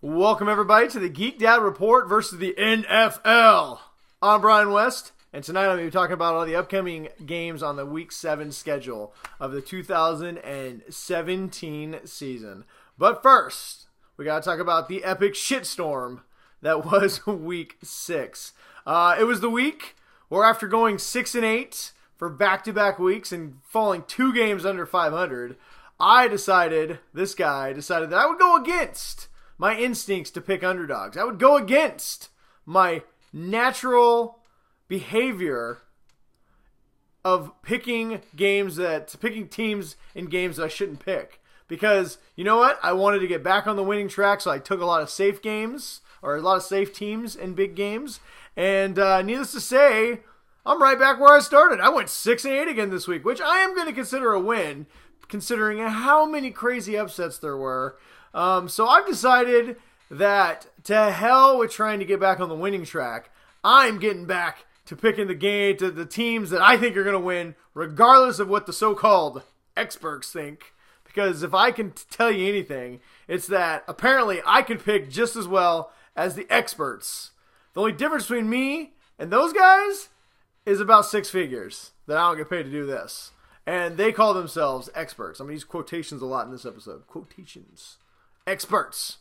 Welcome, everybody, to the Geek Dad Report versus the NFL. I'm Brian West, and tonight I'm going to be talking about all the upcoming games on the Week 7 schedule of the 2017 season. But first, we got to talk about the epic shitstorm that was Week 6. It was the week where after going 6-8 for back-to-back weeks and falling 2 games under 500, this guy decided that I would go against my instincts to pick underdogs. I would go against my natural behavior of picking teams in games that I shouldn't pick. Because, you know what? I wanted to get back on the winning track, so I took a lot of safe games, or a lot of safe teams in big games. And needless to say, I'm right back where I started. I went 6-8 again this week, which I am going to consider a win, considering how many crazy upsets there were. So I've decided that to hell with trying to get back on the winning track. I'm getting back to picking the teams that I think are going to win, regardless of what the so-called experts think. Because if I can tell you anything, it's that apparently I can pick just as well as the experts. The only difference between me and those guys is about 6 figures that I don't get paid to do this. And they call themselves experts. I'm going to use quotations a lot in this episode. Quotations. Experts.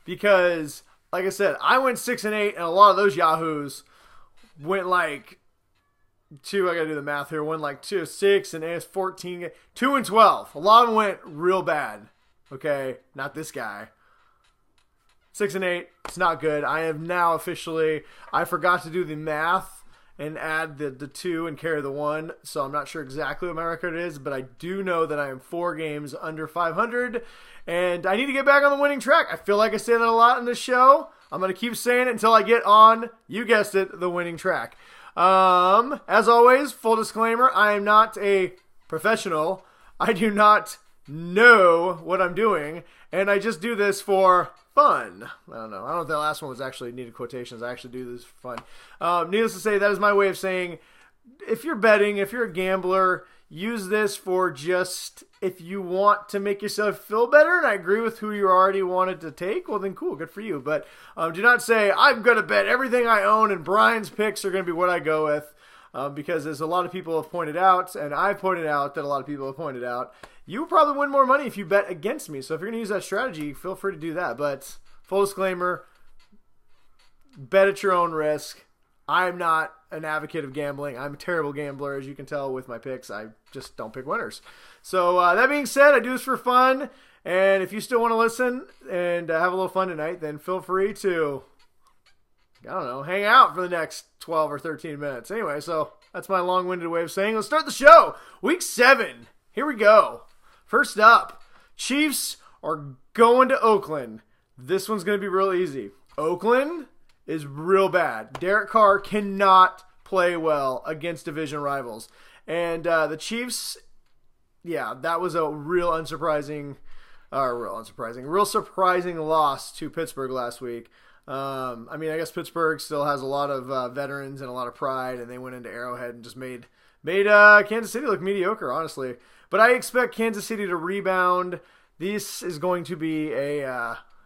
Because, like I said, I went 6-8, and a lot of those yahoos went like 2, I gotta do the math here, went like 2, 6, and 14, 2 and 12. A lot of them went real bad. Okay, not this guy. 6-8, it's not good. I have now officially, I forgot to do the math and add the 2 and carry the 1, so I'm not sure exactly what my record is, but I do know that I am 4 games under 500, and I need to get back on the winning track. I feel like I say that a lot in this show. I'm going to keep saying it until I get on, you guessed it, the winning track. As always, full disclaimer, I am not a professional. I do not know what I'm doing, and I just do this for fun. I don't know if that last one was actually needed quotations. I actually do this for fun. Needless to say, that is my way of saying, if you're betting, if you're a gambler, use this for just if you want to make yourself feel better, and I agree with who you already wanted to take, well then cool, good for you. But do not say, I'm going to bet everything I own and Brian's picks are going to be what I go with. Because as a lot of people have pointed out, and I've pointed out that a lot of people have pointed out, you will probably win more money if you bet against me. So if you're going to use that strategy, feel free to do that. But full disclaimer, bet at your own risk. I'm not an advocate of gambling. I'm a terrible gambler, as you can tell with my picks. I just don't pick winners. So that being said, I do this for fun. And if you still want to listen and have a little fun tonight, then feel free to, I don't know, hang out for the next 12 or 13 minutes. Anyway, so that's my long-winded way of saying, let's start the show. Week 7. Here we go. First up, Chiefs are going to Oakland. This one's going to be real easy. Oakland is real bad. Derek Carr cannot play well against division rivals. And the Chiefs, yeah, that was a real surprising loss to Pittsburgh last week. I guess Pittsburgh still has a lot of veterans and a lot of pride, and they went into Arrowhead and just made Kansas City look mediocre, honestly. But I expect Kansas City to rebound. This is going to be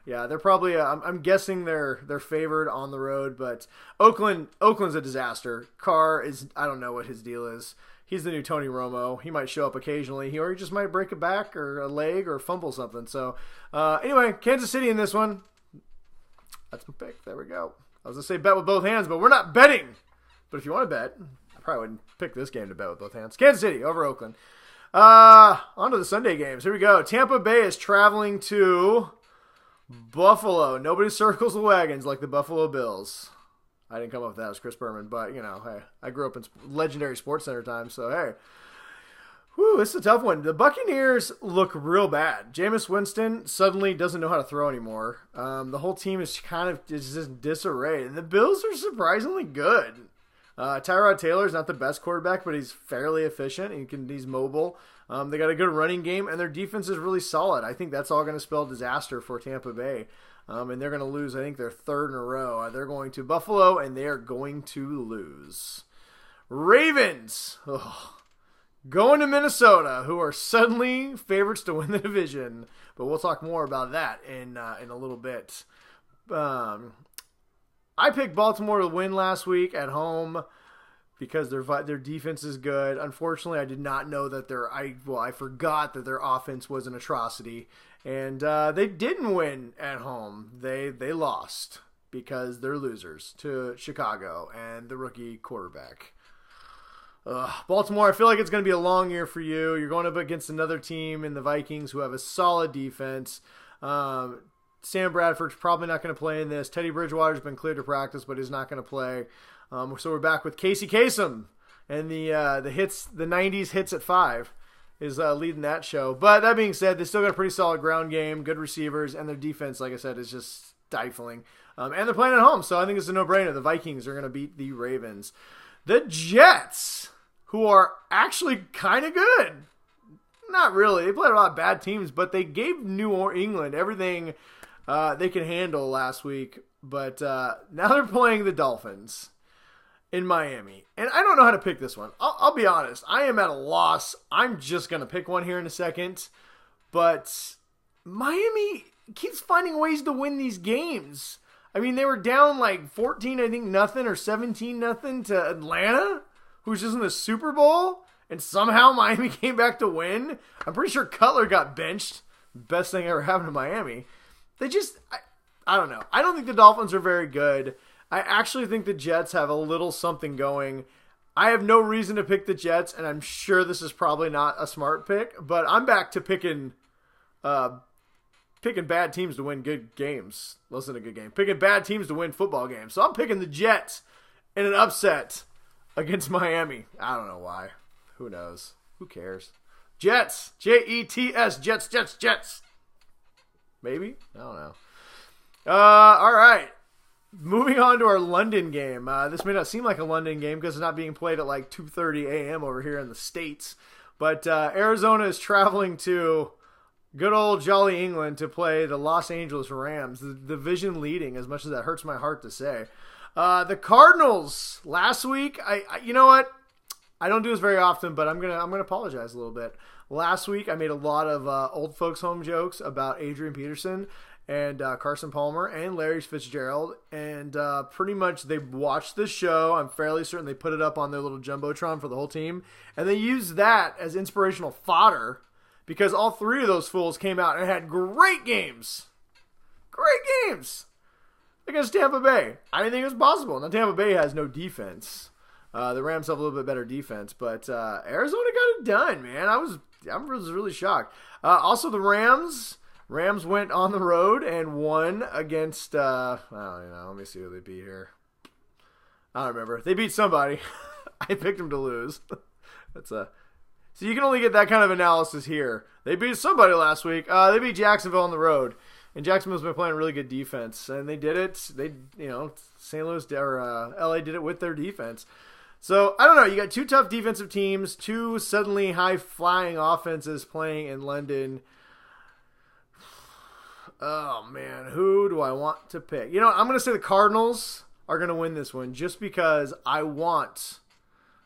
they're probably, I'm guessing they're favored on the road, but Oakland's a disaster. Carr is, I don't know what his deal is. He's the new Tony Romo. He might show up occasionally. Or he just might break a back or a leg or fumble something. So, anyway, Kansas City in this one. That's my pick. There we go. I was going to say bet with both hands, but we're not betting. But if you want to bet, I probably wouldn't pick this game to bet with both hands. Kansas City over Oakland. On to the Sunday games. Here we go. Tampa Bay is traveling to Buffalo. Nobody circles the wagons like the Buffalo Bills. I didn't come up with that. It was Chris Berman. But, hey, I grew up in legendary Sports Center time, so hey. Whew, this is a tough one. The Buccaneers look real bad. Jameis Winston suddenly doesn't know how to throw anymore. The whole team is just disarray. And the Bills are surprisingly good. Tyrod Taylor's not the best quarterback, but he's fairly efficient. He's mobile. They got a good running game, and their defense is really solid. I think that's all going to spell disaster for Tampa Bay. And they're going to lose, I think, their 3rd in a row. They're going to Buffalo, and they are going to lose. Ravens. going to Minnesota, who are suddenly favorites to win the division. But we'll talk more about that in a little bit. I picked Baltimore to win last week at home because their defense is good. Unfortunately, I did not know that I forgot that their offense was an atrocity, and they didn't win at home. They lost because they're losers to Chicago and the rookie quarterback. Baltimore, I feel like it's going to be a long year for you. You're going up against another team in the Vikings who have a solid defense. Sam Bradford's probably not going to play in this. Teddy Bridgewater's been cleared to practice, but he's not going to play. So we're back with Casey Kasem, and the 90s hits at 5 is leading that show. But that being said, they still got a pretty solid ground game, good receivers, and their defense, like I said, is just stifling. And they're playing at home, so I think it's a no-brainer. The Vikings are going to beat the Ravens. The Jets, who are actually kind of good. Not really. They played a lot of bad teams, but they gave New England everything they could handle last week. But now they're playing the Dolphins in Miami. And I don't know how to pick this one. I'll be honest. I am at a loss. I'm just going to pick one here in a second. But Miami keeps finding ways to win these games. I mean, they were down like 14, I think, nothing, or 17 nothing to Atlanta, who's just in the Super Bowl. And somehow Miami came back to win. I'm pretty sure Cutler got benched. Best thing ever happened to Miami. They just, I don't know. I don't think the Dolphins are very good. I actually think the Jets have a little something going. I have no reason to pick the Jets, and I'm sure this is probably not a smart pick, but I'm back to picking bad teams to win good games. Listen to good game. Picking bad teams to win football games. So I'm picking the Jets in an upset against Miami. I don't know why. Who knows? Who cares? Jets. Jets. Jets. Maybe? I don't know. All right. Moving on to our London game. This may not seem like a London game because it's not being played at like 2:30 a.m. over here in the States. But Arizona is traveling to good old jolly England to play the Los Angeles Rams, the division leading, as much as that hurts my heart to say. The Cardinals last week, you know what? I don't do this very often, but I'm gonna apologize a little bit. Last week, I made a lot of old folks home jokes about Adrian Peterson and Carson Palmer and Larry Fitzgerald, and pretty much they watched the show. I'm fairly certain they put it up on their little jumbotron for the whole team, and they used that as inspirational fodder because all three of those fools came out and had great games against Tampa Bay. I didn't think it was possible. Now Tampa Bay has no defense. The Rams have a little bit better defense, but Arizona got it done, man. I was really shocked. Also, the Rams went on the road and won against, I don't know. Let me see who they beat here. I don't remember. They beat somebody. I picked them to lose. So you can only get that kind of analysis here. They beat somebody last week. They beat Jacksonville on the road. And Jacksonville's been playing really good defense. And they did it. St. Louis or LA did it with their defense. So, I don't know. You got two tough defensive teams, two suddenly high-flying offenses playing in London. Oh, man. Who do I want to pick? You know, I'm going to say the Cardinals are going to win this one just because I want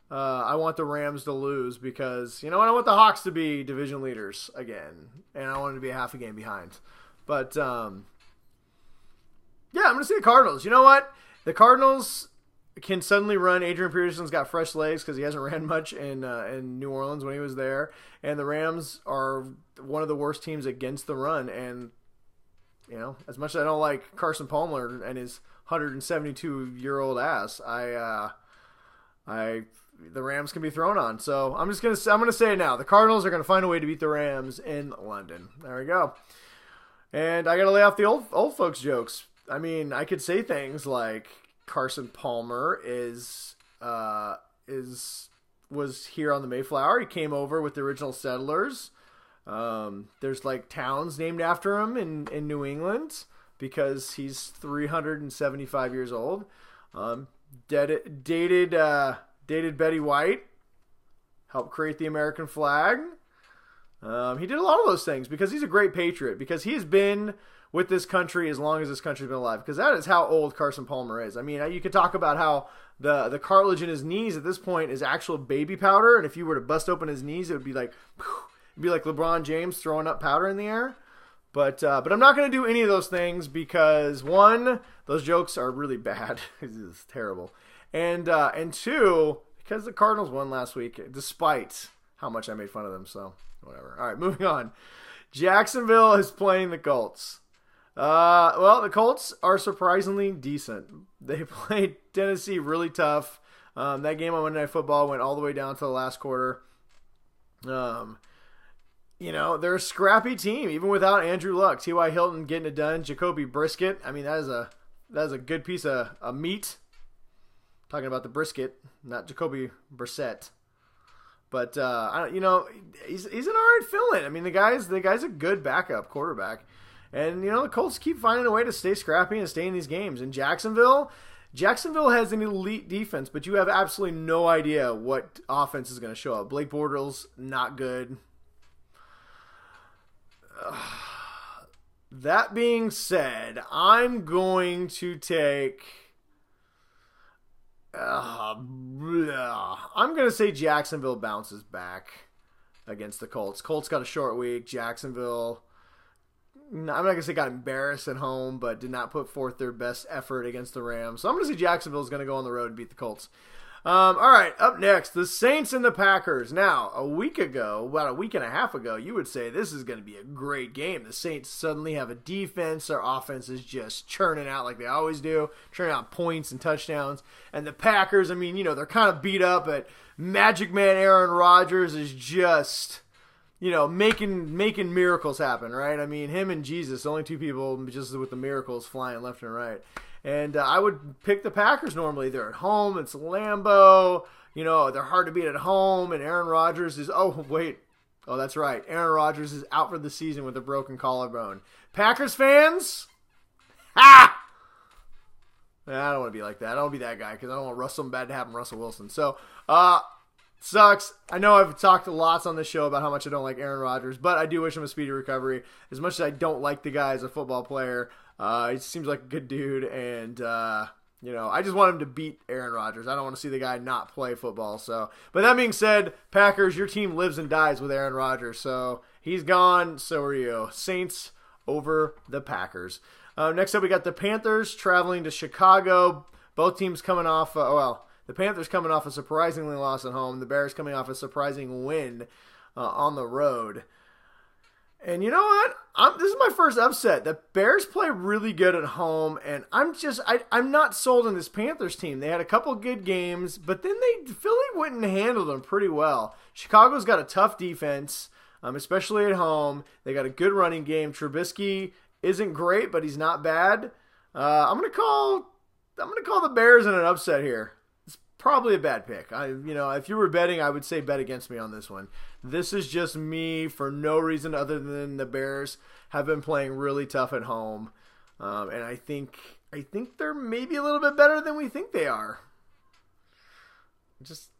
the Rams to lose because, you know what? I want the Hawks to be division leaders again. And I want them to be half a game behind. But, yeah, I'm going to say the Cardinals. You know what? The Cardinals can suddenly run. Adrian Peterson's got fresh legs because he hasn't ran much in New Orleans when he was there. And the Rams are one of the worst teams against the run. And, you know, as much as I don't like Carson Palmer and his 172-year-old ass, the Rams can be thrown on. So I'm gonna say it now. The Cardinals are gonna find a way to beat the Rams in London. There we go. And I gotta lay off the old folks jokes. I mean, I could say things like Carson Palmer was here on the Mayflower. He came over with the original settlers. There's like towns named after him in New England because he's 375 years old. Dated Betty White, helped create the American flag. He did a lot of those things because he's a great patriot, because he has been with this country as long as this country's been alive, because that is how old Carson Palmer is. I mean, you could talk about how the cartilage in his knees at this point is actual baby powder, and if you were to bust open his knees, it would be like LeBron James throwing up powder in the air. But I'm not going to do any of those things because, one, those jokes are really bad. It's terrible. And two, because the Cardinals won last week, despite how much I made fun of them. So, whatever. All right, moving on. Jacksonville is playing the Colts. Well, the Colts are surprisingly decent. They played Tennessee really tough. That game on Monday Night Football went all the way down to the last quarter. They're a scrappy team, even without Andrew Luck. T.Y. Hilton getting it done. Jacoby Brissett. I mean, that is a good piece of meat. Talking about the brisket, not Jacoby Brissett. But he's an alright fill-in. I mean, the guy's a good backup quarterback. And the Colts keep finding a way to stay scrappy and stay in these games. And Jacksonville has an elite defense, but you have absolutely no idea what offense is going to show up. Blake Bortles, not good. That being said, I'm going to take... I'm going to say Jacksonville bounces back against the Colts. Colts got a short week. Jacksonville, I'm not going to say got embarrassed at home, but did not put forth their best effort against the Rams. So I'm going to say Jacksonville is going to go on the road and beat the Colts. All right, up next, the Saints and the Packers. Now, about a week and a half ago, you would say this is going to be a great game. The Saints suddenly have a defense. Their offense is just churning out like they always do, churning out points and touchdowns. And the Packers, I mean, they're kind of beat up, but Magic Man Aaron Rodgers is just, making miracles happen, right? I mean, him and Jesus, the only two people just with the miracles flying left and right. And I would pick the Packers normally. They're at home. It's Lambeau. They're hard to beat at home. And Aaron Rodgers is... Oh, that's right. Aaron Rodgers is out for the season with a broken collarbone. Packers fans? Ha! I don't want to be like that. I don't want to be that guy because I don't want something bad to happen to Russell Wilson. So, sucks. I know I've talked lots on this show about how much I don't like Aaron Rodgers, but I do wish him a speedy recovery. As much as I don't like the guy as a football player... he seems like a good dude, and, I just want him to beat Aaron Rodgers. I don't want to see the guy not play football. So, but that being said, Packers, your team lives and dies with Aaron Rodgers. So, he's gone, so are you. Saints over the Packers. Next up, we got the Panthers traveling to Chicago. Both teams coming off, the Panthers coming off a surprisingly loss at home. The Bears coming off a surprising win on the road. And you know what? This is my first upset. The Bears play really good at home, and I'm not sold on this Panthers team. They had a couple good games, but then Philly went and handled them pretty well. Chicago's got a tough defense, especially at home. They got a good running game. Trubisky isn't great, but he's not bad. I'm gonna call the Bears in an upset here. Probably a bad pick. If you were betting, I would say bet against me on this one. This is just me for no reason other than the Bears have been playing really tough at home, and I think they're maybe a little bit better than we think they are. I'm just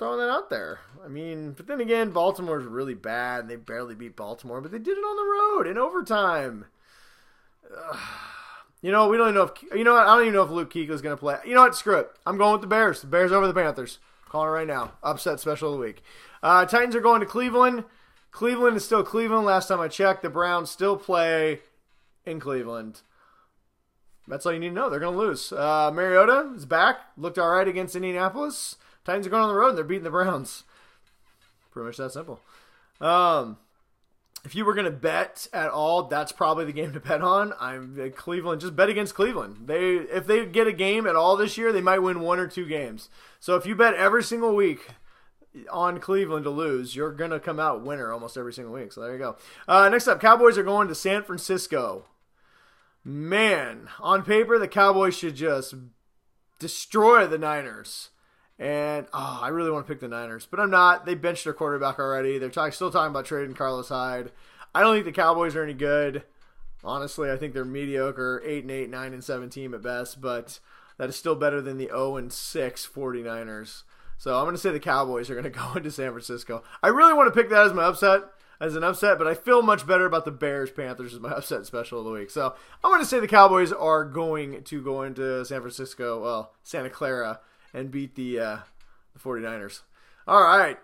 throwing that out there. I mean, but then again, Baltimore's really bad, and they barely beat Baltimore, but they did it on the road in overtime. We don't even know if... I don't even know if Luke Kuechly's going to play. You know what? Screw it. I'm going with the Bears. The Bears over the Panthers. Calling it right now. Upset special of the week. Titans are going to Cleveland. Cleveland is still Cleveland. Last time I checked, the Browns still play in Cleveland. That's all you need to know. They're going to lose. Mariota is back. Looked all right against Indianapolis. Titans are going on the road, and they're beating the Browns. Pretty much that simple. If you were going to bet at all, that's probably the game to bet on. Cleveland. Just bet against Cleveland. If they get a game at all this year, they might win 1 or 2 games. So if you bet every single week on Cleveland to lose, you're going to come out winner almost every single week. So there you go. Next up, Cowboys are going to San Francisco. Man, on paper, the Cowboys should just destroy the Niners. And, I really want to pick the Niners, but I'm not. They benched their quarterback already. They're still talking about trading Carlos Hyde. I don't think the Cowboys are any good. Honestly, I think they're mediocre, 8-8, 9-7 team at best, but that is still better than the 0-6 49ers. So I'm going to say the Cowboys are going to go into San Francisco. I really want to pick that as my upset. as an upset, but I feel much better about the Bears-Panthers as my upset special of the week. So I'm going to say the Cowboys are going to go into Santa Clara, and beat the 49ers. All right.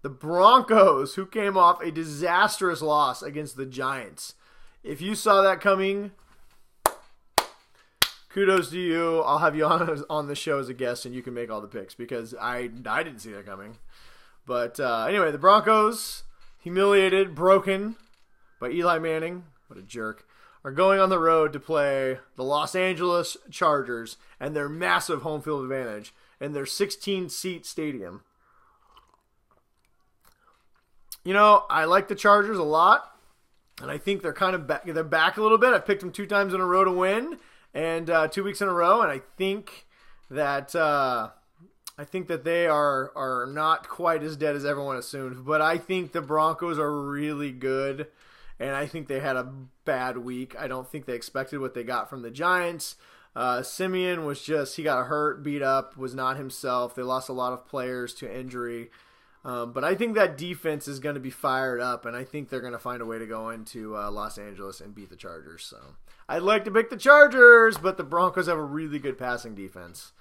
The Broncos, who came off a disastrous loss against the Giants. If you saw that coming, kudos to you. I'll have you on the show as a guest, and you can make all the picks because I didn't see that coming. But anyway, the Broncos, humiliated, broken by Eli Manning, what a jerk, are going on the road to play the Los Angeles Chargers and their massive home field advantage in their 16-seat stadium. You know, I like the Chargers a lot, and I think they're kind of back. They're back a little bit. I picked them 2 times in a row to win, and 2 weeks in a row, and I think that they are not quite as dead as everyone assumed. But I think the Broncos are really good, and I think they had a bad week. I don't think they expected what they got from the Giants. Simeon he got hurt, beat up, was not himself. They lost a lot of players to injury. But I think that defense is going to be fired up, and I think they're going to find a way to go into Los Angeles and beat the Chargers. So I'd like to pick the Chargers, but the Broncos have a really good passing defense.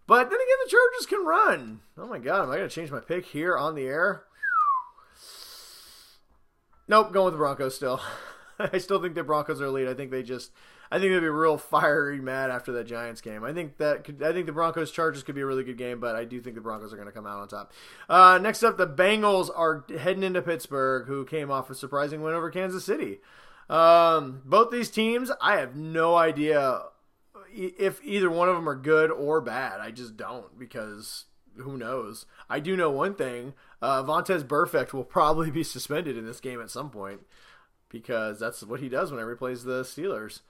But then again, the Chargers can run. Oh my God, am I going to change my pick here on the air? Nope, going with the Broncos still. I still think the Broncos are elite. I think they'll be real fiery mad after that Giants game. I think the Broncos Chargers could be a really good game, but I do think the Broncos are going to come out on top. Next up, the Bengals are heading into Pittsburgh, who came off a surprising win over Kansas City. Both these teams, I have no idea if either one of them are good or bad. I just don't, because who knows? I do know one thing. Vontaze Burfict will probably be suspended in this game at some point, because that's what he does whenever he plays the Steelers.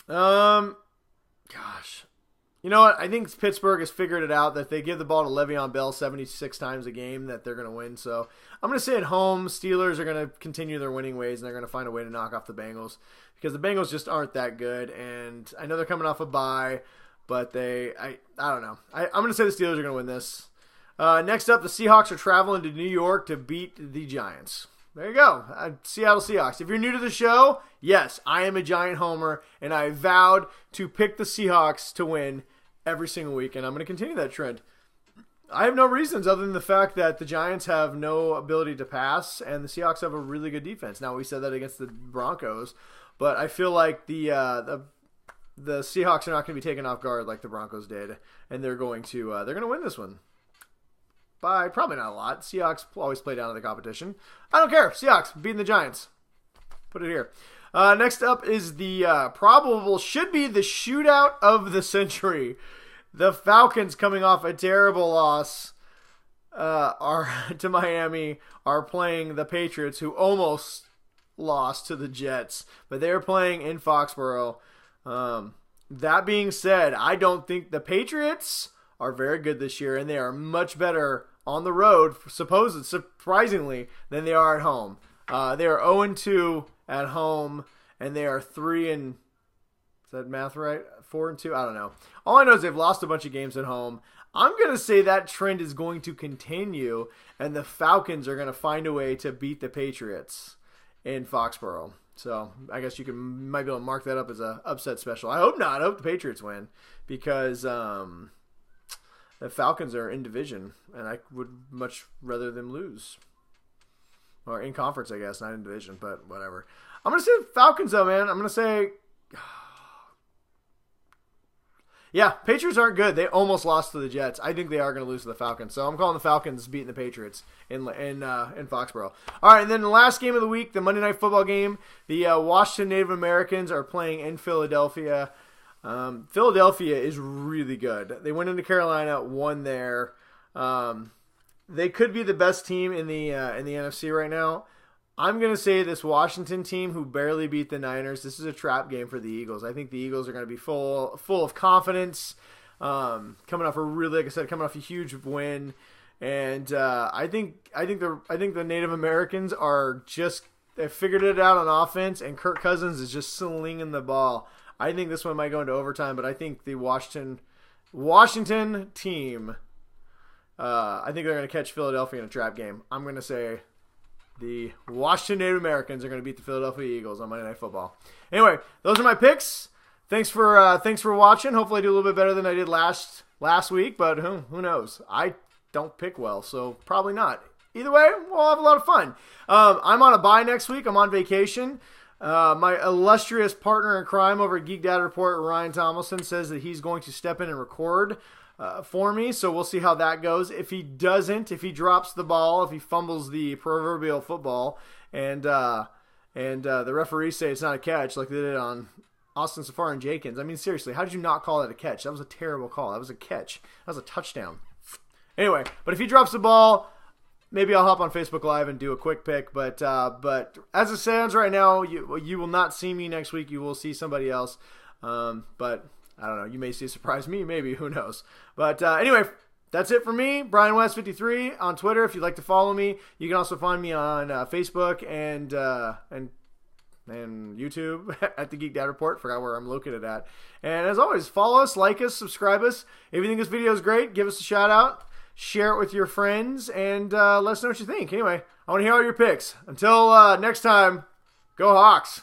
Gosh. You know what? I think Pittsburgh has figured it out that if they give the ball to Le'Veon Bell 76 times a game, that they're going to win. So I'm going to say at home, Steelers are going to continue their winning ways, and they're going to find a way to knock off the Bengals, because the Bengals just aren't that good. And I know they're coming off a bye, but I don't know. I'm going to say the Steelers are going to win this. Next up, the Seahawks are traveling to New York to beat the Giants. There you go. Seattle Seahawks. If you're new to the show, yes, I am a Giant homer, and I vowed to pick the Seahawks to win every single week, and I'm going to continue that trend. I have no reasons other than the fact that the Giants have no ability to pass, and the Seahawks have a really good defense. Now, we said that against the Broncos, but I feel like the Seahawks are not going to be taken off guard like the Broncos did, and they're going to win this one. By probably not a lot. Seahawks always play down to the competition. I don't care. Seahawks beating the Giants. Put it here. Next up is the should be the shootout of the century. The Falcons, coming off a terrible loss to Miami, are playing the Patriots, who almost lost to the Jets. But they're playing in Foxborough. That being said, I don't think the Patriots are very good this year, and they are much better on the road, surprisingly, than they are at home. They are 0-2 at home, and they are 3-4. Is that math right? 4-2? I don't know. All I know is they've lost a bunch of games at home. I'm going to say that trend is going to continue, and the Falcons are going to find a way to beat the Patriots in Foxborough. So I guess might be able to mark that up as an upset special. I hope not. I hope the Patriots win, because the Falcons are in division, and I would much rather them lose. Or in conference, I guess, not in division, but whatever. I'm going to say Falcons, though, man. I'm going to say... Yeah, Patriots aren't good. They almost lost to the Jets. I think they are going to lose to the Falcons. So I'm calling the Falcons beating the Patriots in Foxborough. All right, and then the last game of the week, the Monday Night Football game. The Washington Native Americans are playing in Philadelphia. Philadelphia is really good. They went into Carolina, won there. They could be the best team in the NFC right now. I'm going to say this Washington team, who barely beat the Niners, this is a trap game for the Eagles. I think the Eagles are going to be full of confidence, coming off a huge win, and I think the Native Americans they figured it out on offense, and Kirk Cousins is just slinging the ball. I think this one might go into overtime, but I think the Washington team, I think they're going to catch Philadelphia in a trap game. I'm going to say the Washington Native Americans are going to beat the Philadelphia Eagles on Monday Night Football. Anyway, those are my picks. Thanks for watching. Hopefully I do a little bit better than I did last week, but who knows? I don't pick well, so probably not. Either way, we'll have a lot of fun. I'm on a bye next week. I'm on vacation. My illustrious partner in crime over at Geek Data Report, Ryan Tomlinson, says that he's going to step in and record for me, so we'll see how that goes. If he doesn't, if he drops the ball, if he fumbles the proverbial football, and the referees say it's not a catch like they did on Austin Safar and Jenkins. I mean, seriously, how did you not call that a catch? That was a terrible call. That was a catch. That was a touchdown. Anyway, but if he drops the ball, maybe I'll hop on Facebook Live and do a quick pick. But as it stands right now, you will not see me next week. You will see somebody else. But I don't know. You may see a surprise me. Maybe. Who knows? But anyway, that's it for me. Brian West 53 on Twitter. If you'd like to follow me, you can also find me on Facebook and YouTube at the Geek Data Report. Forgot where I'm located at. And as always, follow us, like us, subscribe us. If you think this video is great, give us a shout out. Share it with your friends, and let us know what you think. Anyway, I want to hear all your picks. Until next time, go Hawks!